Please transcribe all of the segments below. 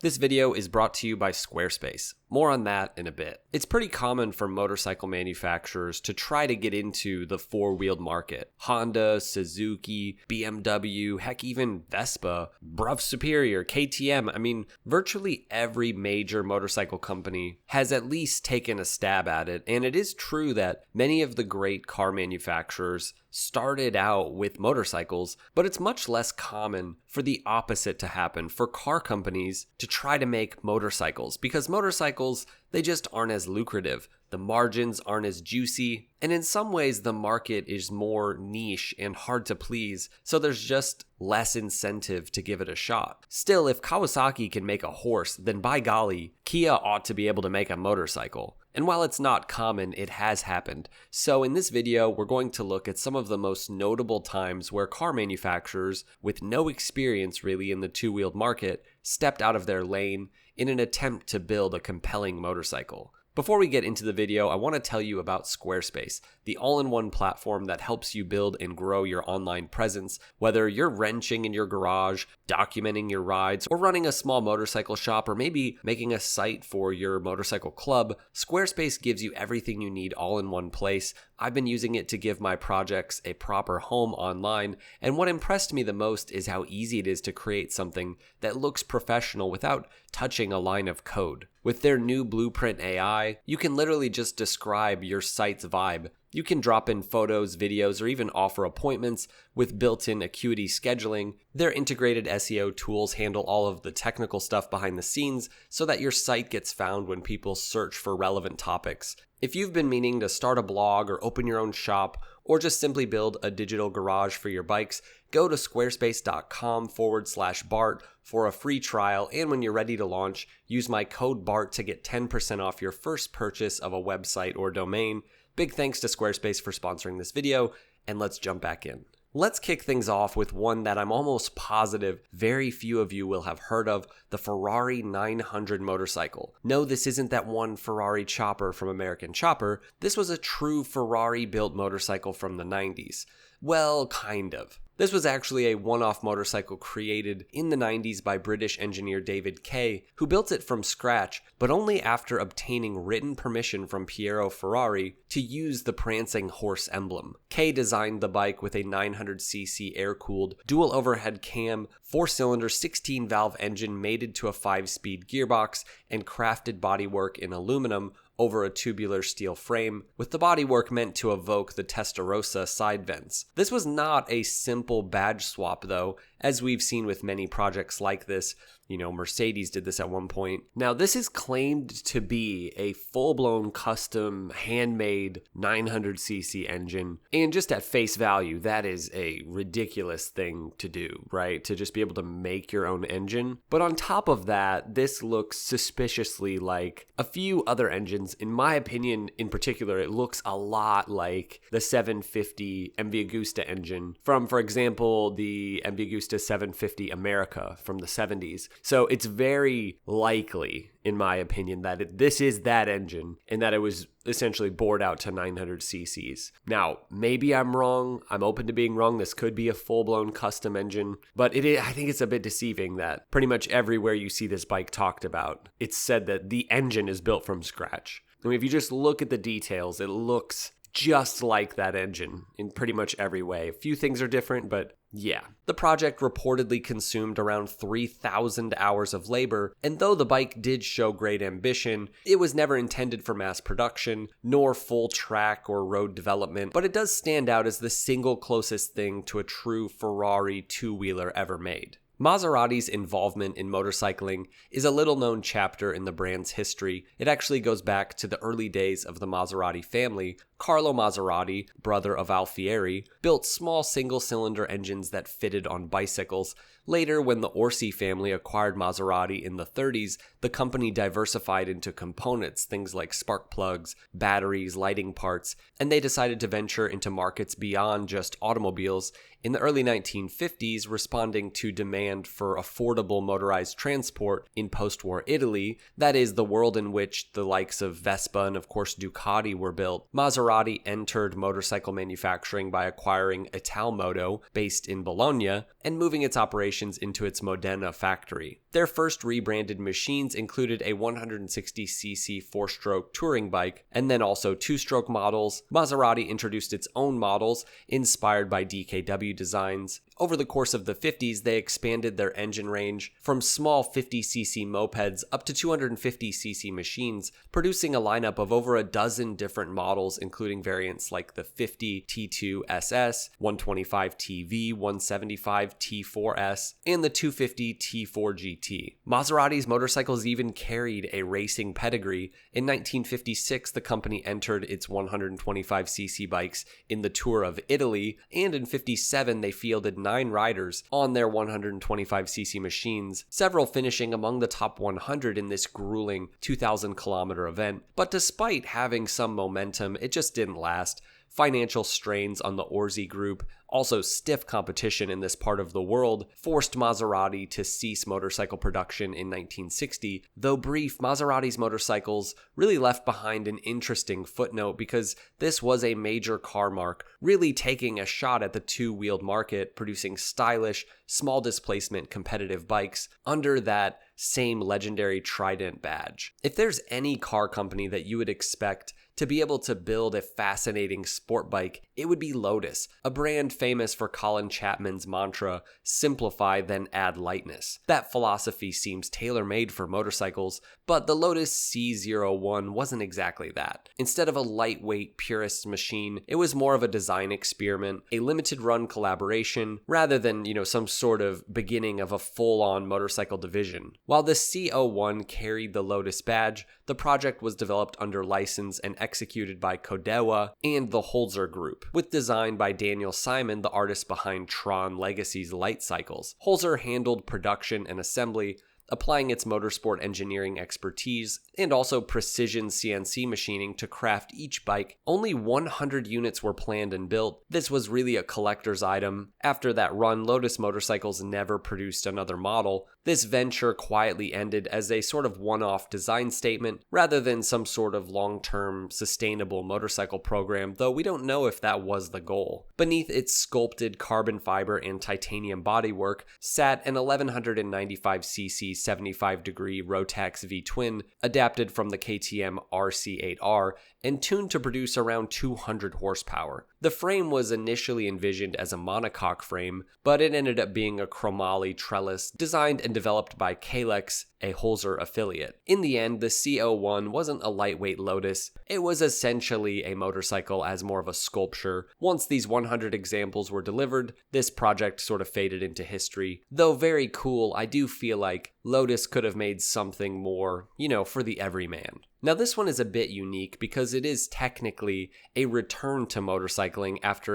This video is brought to you by Squarespace. More on that in a bit. It's pretty common for motorcycle manufacturers to try to get into the four-wheeled market. Honda, Suzuki, BMW, heck even Vespa, Bruff Superior, KTM. I mean, virtually every major motorcycle company has at least taken a stab at it, and it is true that many of the great car manufacturers started out with motorcycles, but it's much less common for the opposite to happen, for car companies to try to make motorcycles, because motorcycles, they just aren't as lucrative. The margins aren't as juicy, and in some ways the market is more niche and hard to please, so there's just less incentive to give it a shot. Still, if Kawasaki can make a horse, then by golly, Kia ought to be able to make a motorcycle. And while it's not common, it has happened. So in this video, we're going to look at some of the most notable times where car manufacturers, with no experience really in the two-wheeled market, stepped out of their lane in an attempt to build a compelling motorcycle. Before we get into the video, I want to tell you about Squarespace, the all-in-one platform that helps you build and grow your online presence. Whether you're wrenching in your garage, documenting your rides, or running a small motorcycle shop, or maybe making a site for your motorcycle club, Squarespace gives you everything you need all in one place. I've been using it to give my projects a proper home online, and what impressed me the most is how easy it is to create something that looks professional without touching a line of code. With their new Blueprint AI, you can literally just describe your site's vibe. You can drop in photos, videos, or even offer appointments with built-in Acuity scheduling. Their integrated SEO tools handle all of the technical stuff behind the scenes so that your site gets found when people search for relevant topics. If you've been meaning to start a blog or open your own shop, or just simply build a digital garage for your bikes, go to squarespace.com/BART for a free trial, and when you're ready to launch, use my code BART to get 10% off your first purchase of a website or domain. Big thanks to Squarespace for sponsoring this video, and let's jump back in. Let's kick things off with one that I'm almost positive very few of you will have heard of, the Ferrari 900 motorcycle. No, this isn't that one Ferrari chopper from American Chopper. This was a true Ferrari-built motorcycle from the 90s. Well, kind of. This was actually a one-off motorcycle created in the 90s by British engineer David Kay, who built it from scratch, but only after obtaining written permission from Piero Ferrari to use the prancing horse emblem. Kay designed the bike with a 900cc air-cooled, dual overhead cam, 4-cylinder 16-valve engine mated to a 5-speed gearbox, and crafted bodywork in aluminum over a tubular steel frame, with the bodywork meant to evoke the Testarossa side vents. This was not a simple badge swap though, as we've seen with many projects like this. Mercedes did this at one point. Now, this is claimed to be a full-blown custom, handmade 900cc engine. And just at face value, that is a ridiculous thing to do, right? To just be able to make your own engine. But on top of that, this looks suspiciously like a few other engines. In my opinion, in particular, it looks a lot like the 750 MV Agusta engine from, for example, the MV Agusta 750 America from the 70s. So it's very likely, in my opinion, that this is that engine and that it was essentially bored out to 900 cc's. Now, maybe I'm wrong. I'm open to being wrong. This could be a full-blown custom engine, but I think it's a bit deceiving that pretty much everywhere you see this bike talked about, it's said that the engine is built from scratch. I mean, if you just look at the details, it looks just like that engine in pretty much every way. A few things are different, but yeah. The project reportedly consumed around 3,000 hours of labor, and though the bike did show great ambition, it was never intended for mass production, nor full track or road development, but it does stand out as the single closest thing to a true Ferrari two-wheeler ever made. Maserati's involvement in motorcycling is a little-known chapter in the brand's history. It actually goes back to the early days of the Maserati family. Carlo Maserati, brother of Alfieri, built small single-cylinder engines that fitted on bicycles. Later, when the Orsi family acquired Maserati in the 30s, the company diversified into components, things like spark plugs, batteries, lighting parts, and they decided to venture into markets beyond just automobiles. In the early 1950s, responding to demand for affordable motorized transport in post-war Italy, that is, the world in which the likes of Vespa and of course Ducati were built, Maserati entered motorcycle manufacturing by acquiring Italmoto, based in Bologna, and moving its operations operations into its Modena factory. Their first rebranded machines included a 160cc 4-stroke touring bike, and then also 2-stroke models. Maserati introduced its own models, inspired by DKW designs. Over the course of the 50s, they expanded their engine range from small 50cc mopeds up to 250cc machines, producing a lineup of over a dozen different models, including variants like the 50 T2 SS, 125 TV, 175 T4S, and the 250 T4 GT. Maserati's motorcycles even carried a racing pedigree. In 1956, the company entered its 125cc bikes in the Tour of Italy, and in 57, they fielded 9 riders on their 125cc machines, several finishing among the top 100 in this grueling 2,000-kilometer event. But despite having some momentum, it just didn't last. Financial strains on the Orsi Group, also stiff competition in this part of the world, forced Maserati to cease motorcycle production in 1960. Though brief, Maserati's motorcycles really left behind an interesting footnote because this was a major car marque, really taking a shot at the two-wheeled market, producing stylish, small displacement competitive bikes under that same legendary Trident badge. If there's any car company that you would expect to be able to build a fascinating sport bike, it would be Lotus, a brand famous for Colin Chapman's mantra, simplify then add lightness. That philosophy seems tailor-made for motorcycles, but the Lotus C-01 wasn't exactly that. Instead of a lightweight purist machine, it was more of a design experiment, a limited run collaboration, rather than, some sort of beginning of a full-on motorcycle division. While the C-01 carried the Lotus badge, the project was developed under license and executed by Kodewa and the Holzer Group, with design by Daniel Simon, the artist behind Tron Legacy's light cycles. Holzer handled production and assembly, applying its motorsport engineering expertise and also precision CNC machining to craft each bike. Only 100 units were planned and built. This was really a collector's item. After that run, Lotus Motorcycles never produced another model. This venture quietly ended as a sort of one-off design statement rather than some sort of long-term sustainable motorcycle program, though we don't know if that was the goal. Beneath its sculpted carbon fiber and titanium bodywork sat an 1195cc 75-degree Rotax V-twin adapted from the KTM RC8R and tuned to produce around 200 horsepower. The frame was initially envisioned as a monocoque frame, but it ended up being a chromoly trellis designed and developed by Kalex, a Holzer affiliate. In the end, the C-01 wasn't a lightweight Lotus. It was essentially a motorcycle as more of a sculpture. Once these 100 examples were delivered, this project sort of faded into history. Though very cool, I do feel like Lotus could have made something more, for the everyman. Now this one is a bit unique because it is technically a return to motorcycling after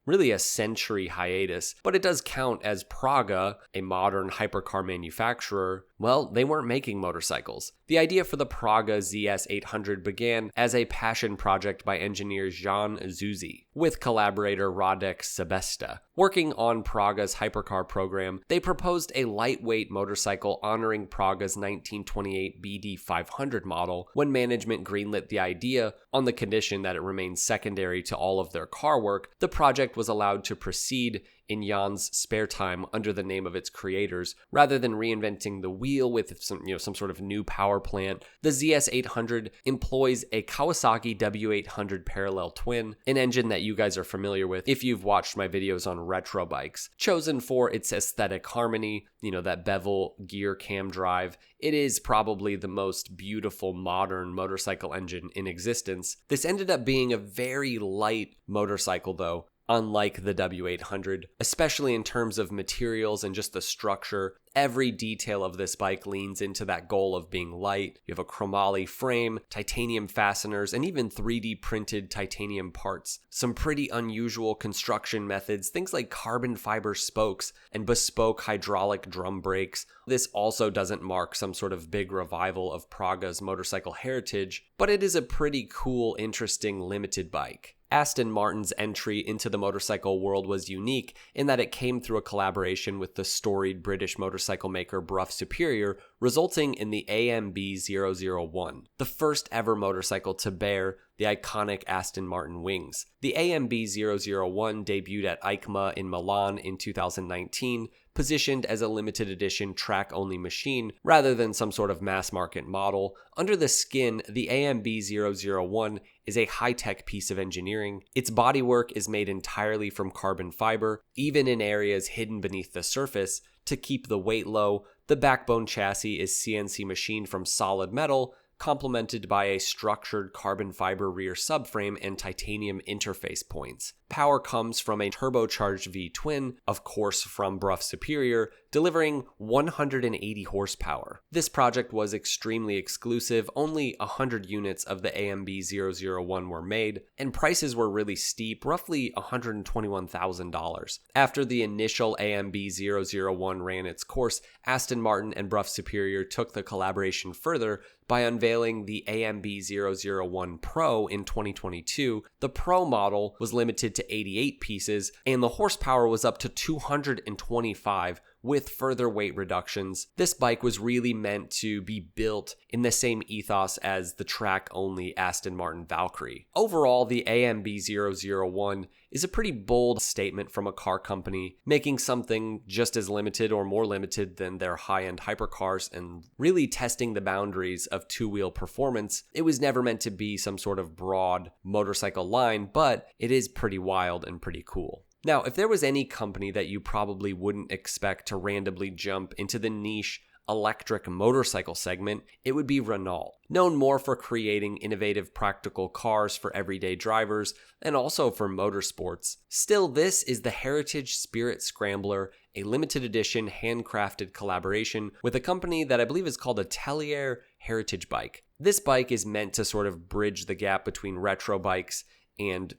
really a century hiatus, but it does count as Praga, a modern hypercar manufacturer. Well, they weren't making motorcycles. The idea for the Praga ZS800 began as a passion project by engineer Jan Zuzi, with collaborator Radek Sebesta. Working on Praga's hypercar program, they proposed a lightweight motorcycle honoring Praga's 1928 BD500 model. When management greenlit the idea, on the condition that it remains secondary to all of their car work, the project was allowed to proceed in Jan's spare time under the name of its creators. Rather than reinventing the wheel with some sort of new power plant, the ZS800 employs a Kawasaki W800 parallel twin, an engine that you guys are familiar with if you've watched my videos on retro bikes. Chosen for its aesthetic harmony, that bevel gear cam drive, it is probably the most beautiful modern motorcycle engine in existence. This ended up being a very light motorcycle though, unlike the W800, especially in terms of materials and just the structure. Every detail of this bike leans into that goal of being light. You have a chromoly frame, titanium fasteners, and even 3D printed titanium parts. Some pretty unusual construction methods, things like carbon fiber spokes and bespoke hydraulic drum brakes. This also doesn't mark some sort of big revival of Praga's motorcycle heritage, but it is a pretty cool, interesting, limited bike. Aston Martin's entry into the motorcycle world was unique in that it came through a collaboration with the storied British motorcycle maker Brough Superior, resulting in the AMB 001, the first ever motorcycle to bear the iconic Aston Martin wings. The AMB 001 debuted at EICMA in Milan in 2019, positioned as a limited edition track-only machine rather than some sort of mass-market model. Under the skin, the AMB 001 is a high-tech piece of engineering. Its bodywork is made entirely from carbon fiber, even in areas hidden beneath the surface. To keep the weight low, the backbone chassis is CNC machined from solid metal, complemented by a structured carbon fiber rear subframe and titanium interface points. Power comes from a turbocharged V-twin, of course from Brough Superior, delivering 180 horsepower. This project was extremely exclusive, only 100 units of the AMB 001 were made, and prices were really steep, roughly $121,000. After the initial AMB 001 ran its course, Aston Martin and Brough Superior took the collaboration further by unveiling the AMB 001 Pro in 2022. The Pro model was limited to 88 pieces, and the horsepower was up to 225 with further weight reductions. This bike was really meant to be built in the same ethos as the track-only Aston Martin Valkyrie. Overall, the AMB 001 is a pretty bold statement from a car company, making something just as limited or more limited than their high-end hypercars and really testing the boundaries of two-wheel performance. It was never meant to be some sort of broad motorcycle line, but it is pretty wild and pretty cool. Now, if there was any company that you probably wouldn't expect to randomly jump into the niche electric motorcycle segment, it would be Renault. Known more for creating innovative practical cars for everyday drivers and also for motorsports. Still, this is the Heritage Spirit Scrambler, a limited edition handcrafted collaboration with a company that I believe is called Atelier Heritage Bike. This bike is meant to sort of bridge the gap between retro bikes and,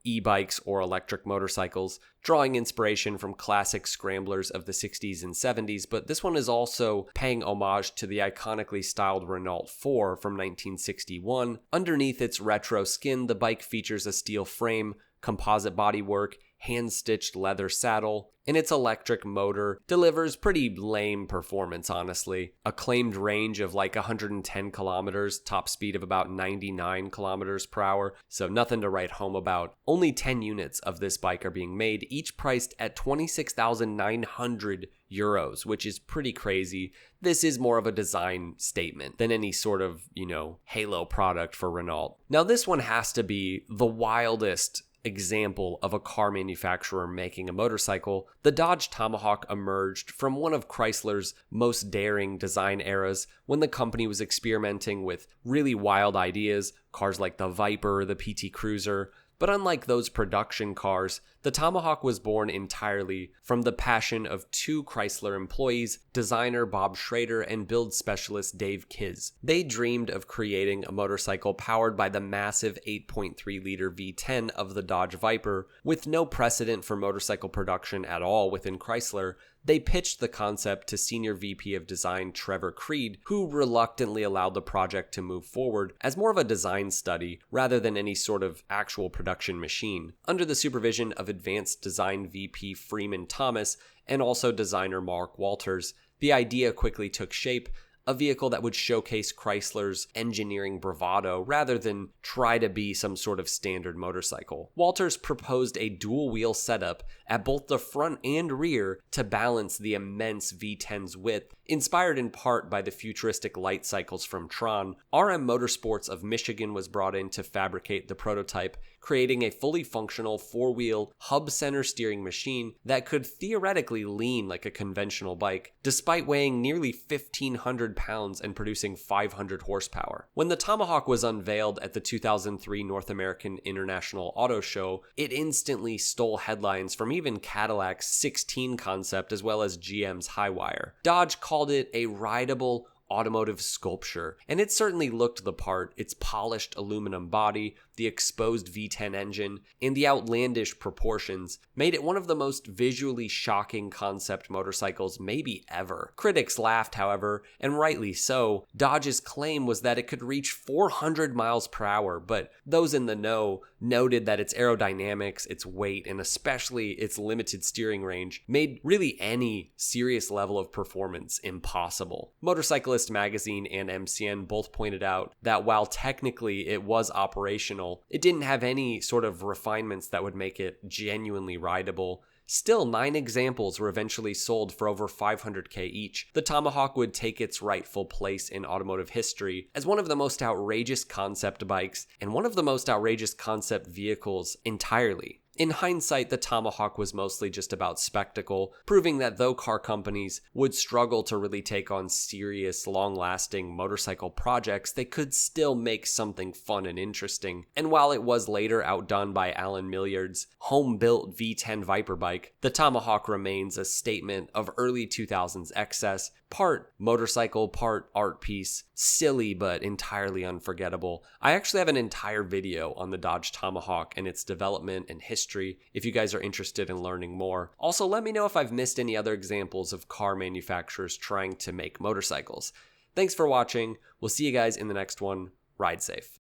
e-bikes or electric motorcycles, drawing inspiration from classic scramblers of the 60s and 70s, but this one is also paying homage to the iconically styled Renault 4 from 1961. Underneath its retro skin, the bike features a steel frame, composite bodywork, hand-stitched leather saddle, and its electric motor delivers pretty lame performance, honestly. A claimed range of like 110 kilometers, top speed of about 99 kilometers per hour, so nothing to write home about. Only 10 units of this bike are being made, each priced at 26,900 euros, which is pretty crazy. This is more of a design statement than any sort of, halo product for Renault. Now, this one has to be the wildest example of a car manufacturer making a motorcycle. The Dodge Tomahawk emerged from one of Chrysler's most daring design eras when the company was experimenting with really wild ideas, cars like the Viper, the PT Cruiser. But unlike those production cars, the Tomahawk was born entirely from the passion of two Chrysler employees, designer Bob Schrader and build specialist Dave Kiz. They dreamed of creating a motorcycle powered by the massive 8.3-liter V10 of the Dodge Viper. With no precedent for motorcycle production at all within Chrysler, they pitched the concept to Senior VP of Design Trevor Creed, who reluctantly allowed the project to move forward as more of a design study rather than any sort of actual production machine. Under the supervision of Advanced Design VP Freeman Thomas and also designer Mark Walters, the idea quickly took shape, a vehicle that would showcase Chrysler's engineering bravado rather than try to be some sort of standard motorcycle. Walters proposed a dual-wheel setup at both the front and rear to balance the immense V10's width, inspired in part by the futuristic light cycles from Tron. RM Motorsports of Michigan was brought in to fabricate the prototype, creating a fully functional four-wheel hub-center steering machine that could theoretically lean like a conventional bike, despite weighing nearly 1,500 pounds and producing 500 horsepower. When the Tomahawk was unveiled at the 2003 North American International Auto Show, it instantly stole headlines from even Cadillac's 16 concept as well as GM's Highwire. Dodge called it a rideable automotive sculpture, and it certainly looked the part. Its polished aluminum body, the exposed V10 engine, and the outlandish proportions made it one of the most visually shocking concept motorcycles maybe ever. Critics laughed, however, and rightly so. Dodge's claim was that it could reach 400 miles per hour, but those in the know noted that its aerodynamics, its weight, and especially its limited steering range made really any serious level of performance impossible. Motorcyclist Magazine and MCN both pointed out that while technically it was operational, it didn't have any sort of refinements that would make it genuinely rideable. Still, 9 examples were eventually sold for over $500K each. The Tomahawk would take its rightful place in automotive history as one of the most outrageous concept bikes and one of the most outrageous concept vehicles entirely. In hindsight, the Tomahawk was mostly just about spectacle, proving that though car companies would struggle to really take on serious, long-lasting motorcycle projects, they could still make something fun and interesting. And while it was later outdone by Alan Millard's home-built V10 Viper bike, the Tomahawk remains a statement of early 2000s excess, part motorcycle, part art piece, silly but entirely unforgettable. I actually have an entire video on the Dodge Tomahawk and its development and history if you guys are interested in learning more. Also, let me know if I've missed any other examples of car manufacturers trying to make motorcycles. Thanks for watching. We'll see you guys in the next one. Ride safe.